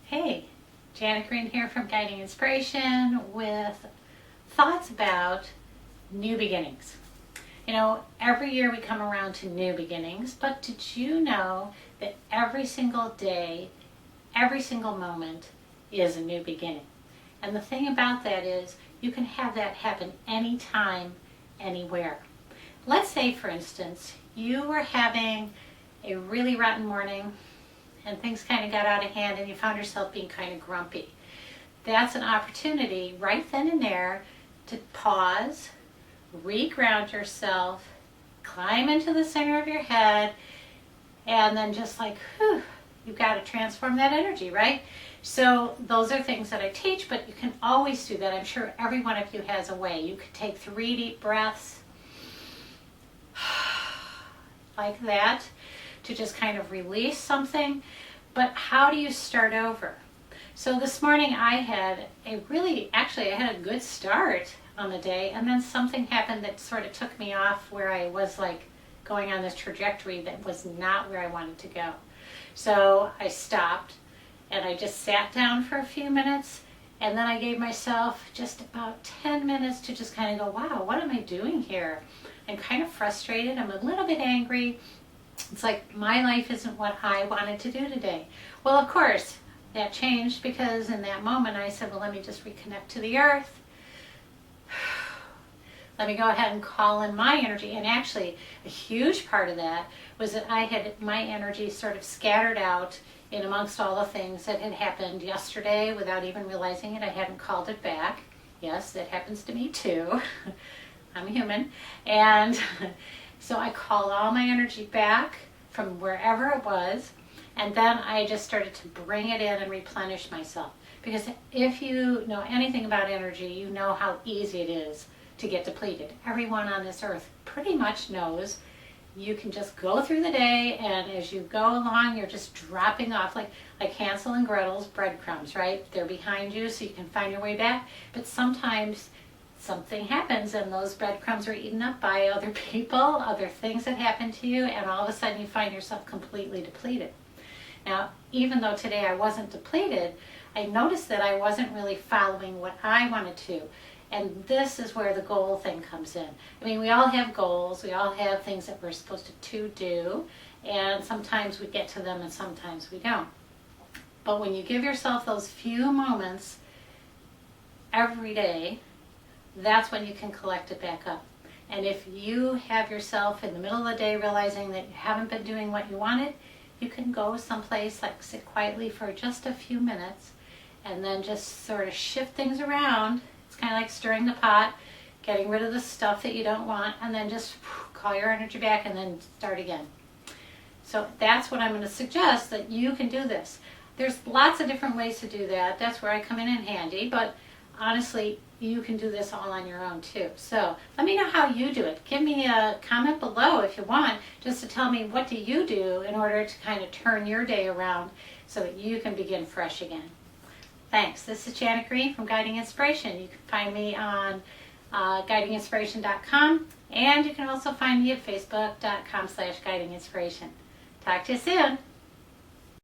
Hey, Janet Green here from Guiding Inspiration with thoughts about new beginnings. You know, every year we come around to new beginnings, but did you know that every single day, every single moment is a new beginning? And the thing about that is you can have that happen anytime, anywhere. Let's say, for instance, you were having a really rotten morning and things kind of got out of hand and you found yourself being kind of grumpy. That's an opportunity right then and there to pause, re-ground yourself, climb into the center of your head, and then just like, whew, you've got to transform that energy, right? So those are things that I teach, but you can always do that. I'm sure every one of you has a way. You could take 3 deep breaths like that to just kind of release something. But how do you start over? So this morning I had I had a good start on the day, and then something happened that sort of took me off where I was like going on this trajectory that was not where I wanted to go. So I stopped and I just sat down for a few minutes, and then I gave myself just about 10 minutes to just kind of go, wow, what am I doing here? I'm kind of frustrated. I'm a little bit angry. It's like my life isn't what I wanted to do today. Well, of course, that changed because in that moment I said, well, let me just reconnect to the earth. Let me go ahead and call in my energy. And actually, a huge part of that was that I had my energy sort of scattered out in amongst all the things that had happened yesterday without even realizing it. I hadn't called it back. Yes, that happens to me too. I'm human. And so I called all my energy back from wherever it was, and then I just started to bring it in and replenish myself. Because if you know anything about energy, you know how easy it is to get depleted. Everyone on this earth pretty much knows you can just go through the day, and as you go along, you're just dropping off like Hansel and Gretel's breadcrumbs, right? They're behind you so you can find your way back, but sometimes something happens and those breadcrumbs are eaten up by other people, other things that happen to you, and all of a sudden you find yourself completely depleted. Now, even though today I wasn't depleted, I noticed that I wasn't really following what I wanted to. And this is where the goal thing comes in. I mean, we all have goals, we all have things that we're supposed to do, and sometimes we get to them and sometimes we don't. But when you give yourself those few moments every day, that's when you can collect it back up. And if you have yourself in the middle of the day realizing that you haven't been doing what you wanted, you can go someplace, like sit quietly for just a few minutes and then just sort of shift things around. It's kind of like stirring the pot, getting rid of the stuff that you don't want, and then just call your energy back and then start again. So that's what I'm going to suggest, that you can do this. There's lots of different ways to do that. That's where I come in handy, but honestly, you can do this all on your own too. So let me know how you do it. Give me a comment below if you want, just to tell me what do you do in order to kind of turn your day around so that you can begin fresh again. Thanks. This is Janet Green from Guiding Inspiration. You can find me on guidinginspiration.com, and you can also find me at facebook.com/guidinginspiration. Talk to you soon.